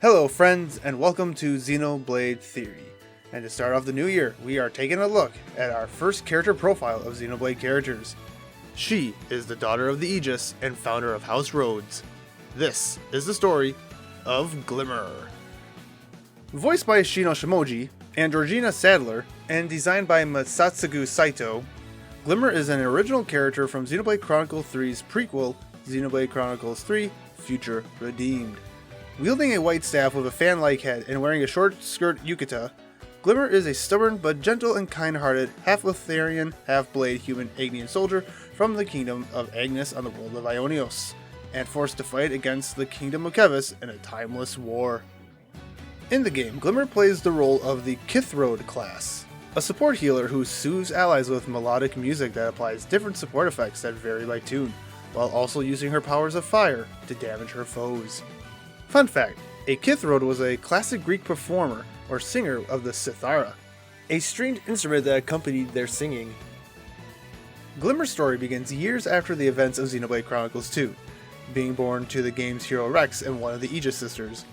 Hello friends, and welcome to Xenoblade Theory. And to start off the new year, we are taking a look at our first character profile of Xenoblade characters. She is the daughter of the Aegis and founder of House Rhodes. This is the story of Glimmer. Voiced by Shino Shimoji and Georgina Sadler, and designed by Masatsugu Saito, Glimmer is an original character from Xenoblade Chronicles 3's prequel, Xenoblade Chronicles 3: Future Redeemed. Wielding a white staff with a fan-like head and wearing a short-skirt yukata, Glimmer is a stubborn but gentle and kind-hearted half-Litharian, half-blade human Aegnian soldier from the kingdom of Aegis on the world of Ionios, and forced to fight against the kingdom of Kevis in a timeless war. In the game, Glimmer plays the role of the Kithroad class, a support healer who soothes allies with melodic music that applies different support effects that vary by tune, while also using her powers of fire to damage her foes. Fun fact, a Kithroad was a classic Greek performer or singer of the cithara, a stringed instrument that accompanied their singing. Glimmer's story begins years after the events of Xenoblade Chronicles 2, being born to the game's hero Rex and one of the Aegis sisters,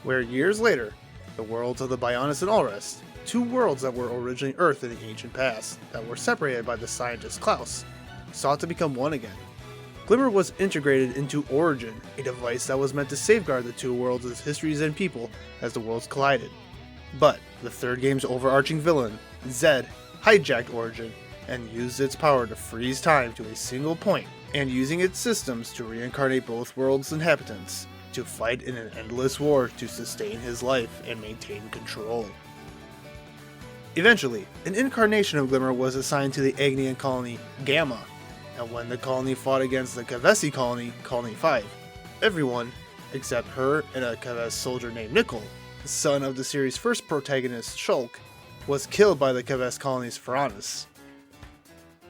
where years later, the worlds of the Bionis and Alrest, two worlds that were originally Earth in the ancient past, that were separated by the scientist Klaus, sought to become one again. Glimmer was integrated into Origin, a device that was meant to safeguard the two worlds' histories and people as the worlds collided. But the third game's overarching villain, Zed, hijacked Origin and used its power to freeze time to a single point, and using its systems to reincarnate both worlds' inhabitants to fight in an endless war to sustain his life and maintain control. Eventually, an incarnation of Glimmer was assigned to the Aegnian colony Gamma, and when the colony fought against the Kevesi colony, Colony 5, everyone, except her and a Keves soldier named Nickel, the son of the series' first protagonist Shulk, was killed by the Keves colony's Pharaonis.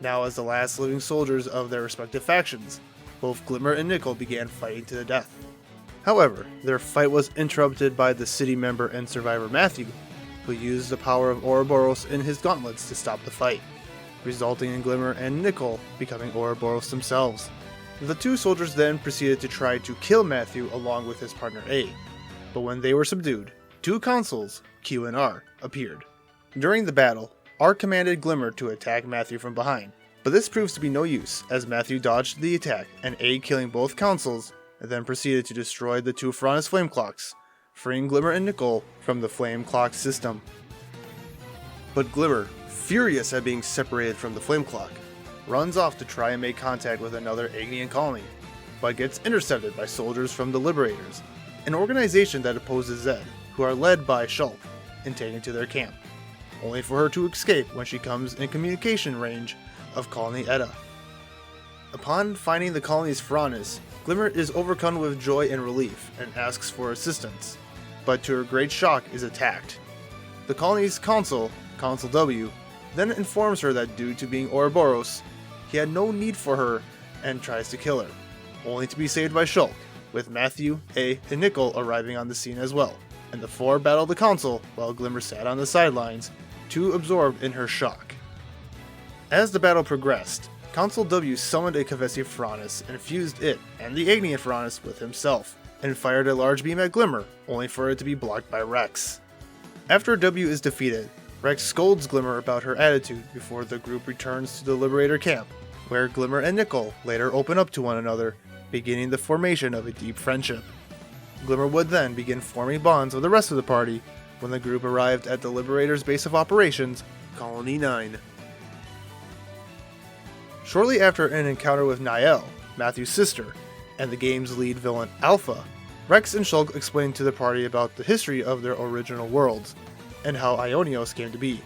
Now as the last living soldiers of their respective factions, both Glimmer and Nickel began fighting to the death. However, their fight was interrupted by the city member and survivor Matthew, who used the power of Ouroboros in his gauntlets to stop the fight, resulting in Glimmer and Nickel becoming Ouroboros themselves. The two soldiers then proceeded to try to kill Matthew along with his partner A, but when they were subdued, two consuls, Q and R, appeared. During the battle, R commanded Glimmer to attack Matthew from behind, but this proves to be no use as Matthew dodged the attack and A killing both consuls, and then proceeded to destroy the two Pharaonis flame clocks, freeing Glimmer and Nickel from the flame clock system. But Glimmer, furious at being separated from the flame clock, runs off to try and make contact with another Aegnian colony, but gets intercepted by soldiers from the Liberators, an organization that opposes Zed, who are led by Shulk, and taken to their camp, only for her to escape when she comes in communication range of Colony Edda. Upon finding the colony's Pharaonis, Glimmer is overcome with joy and relief and asks for assistance, but to her great shock is attacked. The colony's consul, Consul W, then informs her that due to being Ouroboros, he had no need for her and tries to kill her, only to be saved by Shulk, with Matthew, A, and Nickel arriving on the scene as well, and the four battle the consul while Glimmer sat on the sidelines, too absorbed in her shock. As the battle progressed, Consul W summoned a Kevesi Pharaonis and fused it and the Aegnian Pharaonis with himself, and fired a large beam at Glimmer, only for it to be blocked by Rex. After W is defeated, Rex scolds Glimmer about her attitude before the group returns to the Liberator camp, where Glimmer and Nickel later open up to one another, beginning the formation of a deep friendship. Glimmer would then begin forming bonds with the rest of the party when the group arrived at the Liberator's base of operations, Colony 9. Shortly after an encounter with Niall, Matthew's sister, and the game's lead villain Alpha, Rex and Shulk explain to the party about the history of their original worlds, and how Ionios came to be,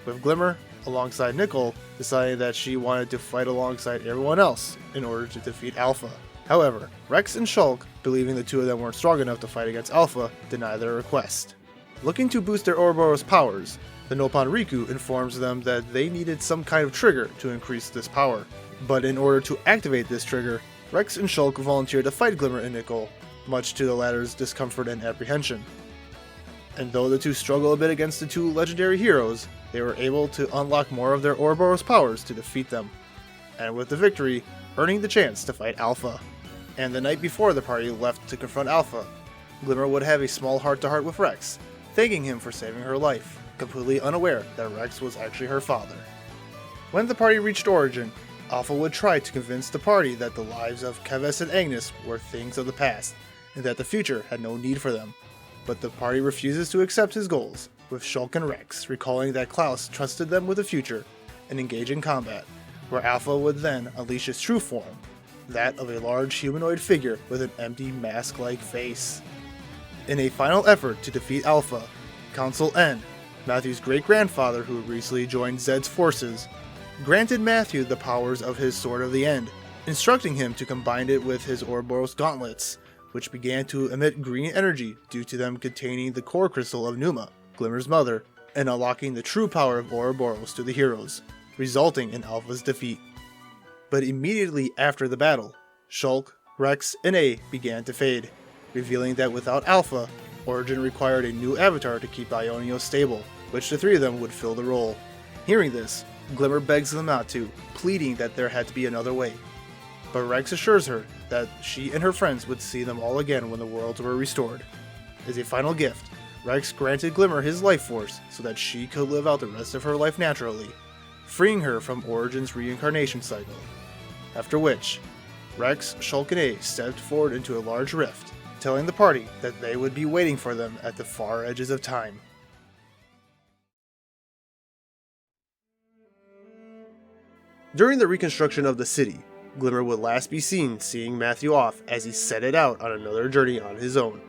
with Glimmer, alongside Nickel, deciding that she wanted to fight alongside everyone else in order to defeat Alpha. However, Rex and Shulk, believing the two of them weren't strong enough to fight against Alpha, deny their request. Looking to boost their Ouroboros powers, the Nopon Riku informs them that they needed some kind of trigger to increase this power, but in order to activate this trigger, Rex and Shulk volunteer to fight Glimmer and Nickel, much to the latter's discomfort and apprehension. And though the two struggle a bit against the two legendary heroes, they were able to unlock more of their Ouroboros powers to defeat them, and with the victory, earning the chance to fight Alpha. And the night before the party left to confront Alpha, Glimmer would have a small heart-to-heart with Rex, thanking him for saving her life, completely unaware that Rex was actually her father. When the party reached Origin, Alpha would try to convince the party that the lives of Keves and Agnes were things of the past, and that the future had no need for them. But the party refuses to accept his goals, with Shulk and Rex recalling that Klaus trusted them with the future and engage in combat, where Alpha would then unleash his true form, that of a large humanoid figure with an empty mask-like face. In a final effort to defeat Alpha, Council N, Matthew's great-grandfather who recently joined Zed's forces, granted Matthew the powers of his Sword of the End, instructing him to combine it with his Ouroboros gauntlets, which began to emit green energy due to them containing the core crystal of Numa, Glimmer's mother, and unlocking the true power of Ouroboros to the heroes, resulting in Alpha's defeat. But immediately after the battle, Shulk, Rex, and A began to fade, revealing that without Alpha, Origin required a new avatar to keep Ionia stable, which the three of them would fill the role. Hearing this, Glimmer begs them not to, pleading that there had to be another way. But Rex assures her that she and her friends would see them all again when the worlds were restored. As a final gift, Rex granted Glimmer his life force so that she could live out the rest of her life naturally, freeing her from Origin's reincarnation cycle. After which, Rex, Shulk, and A stepped forward into a large rift, telling the party that they would be waiting for them at the far edges of time. During the reconstruction of the city, Glimmer would last be seen seeing Matthew off as he set it out on another journey on his own,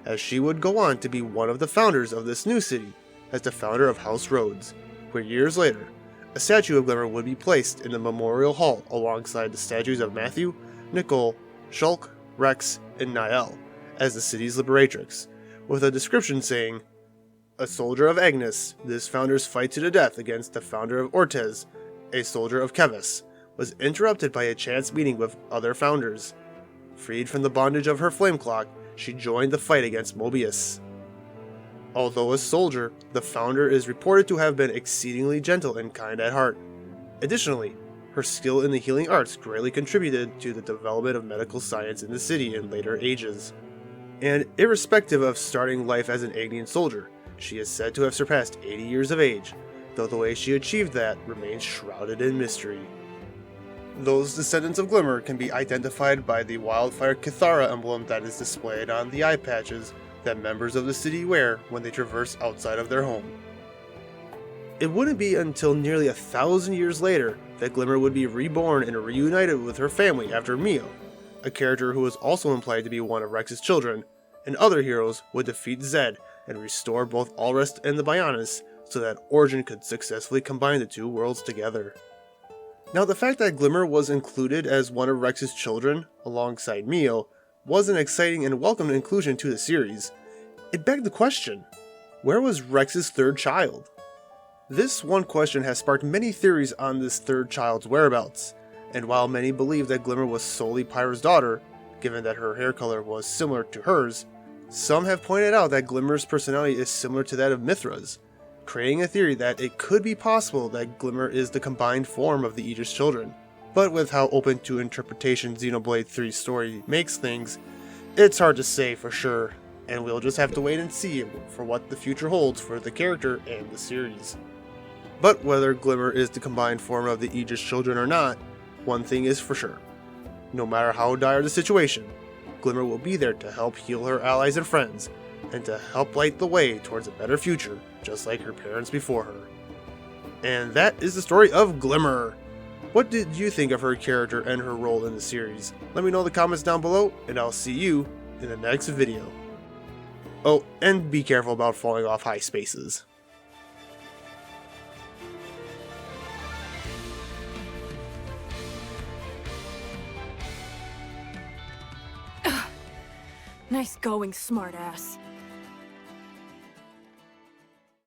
as she would go on to be one of the founders of this new city, as the founder of House Rhodes, where years later, a statue of Glimmer would be placed in the memorial hall alongside the statues of Matthew, Nicole, Shulk, Rex, and Niall, as the city's liberatrix, with a description saying, "A soldier of Agnes, this founder's fight to the death against the founder of Ortez, a soldier of Keves, was interrupted by a chance meeting with other founders. Freed from the bondage of her flame clock, she joined the fight against Mobius." Although a soldier, the founder is reported to have been exceedingly gentle and kind at heart. Additionally, her skill in the healing arts greatly contributed to the development of medical science in the city in later ages. And irrespective of starting life as an Agnian soldier, she is said to have surpassed 80 years of age, though the way she achieved that remains shrouded in mystery. Those descendants of Glimmer can be identified by the Wildfire Kithara emblem that is displayed on the eye patches that members of the city wear when they traverse outside of their home. It wouldn't be until nearly 1,000 years later that Glimmer would be reborn and reunited with her family after Mio, a character who was also implied to be one of Rex's children, and other heroes would defeat Zed and restore both Alrest and the Bionis so that Origin could successfully combine the two worlds together. Now, the fact that Glimmer was included as one of Rex's children, alongside Mio, was an exciting and welcome inclusion to the series. It begged the question, where was Rex's third child? This one question has sparked many theories on this third child's whereabouts, and while many believe that Glimmer was solely Pyra's daughter, given that her hair color was similar to hers, some have pointed out that Glimmer's personality is similar to that of Mithra's, creating a theory that it could be possible that Glimmer is the combined form of the Aegis children. But with how open to interpretation Xenoblade 3's story makes things, it's hard to say for sure, and we'll just have to wait and see for what the future holds for the character and the series. But whether Glimmer is the combined form of the Aegis children or not, one thing is for sure. No matter how dire the situation, Glimmer will be there to help heal her allies and friends, and to help light the way towards a better future, just like her parents before her. And that is the story of Glimmer. What did you think of her character and her role in the series? Let me know in the comments down below, and I'll see you in the next video. Oh, and be careful about falling off high spaces. Nice going, smartass.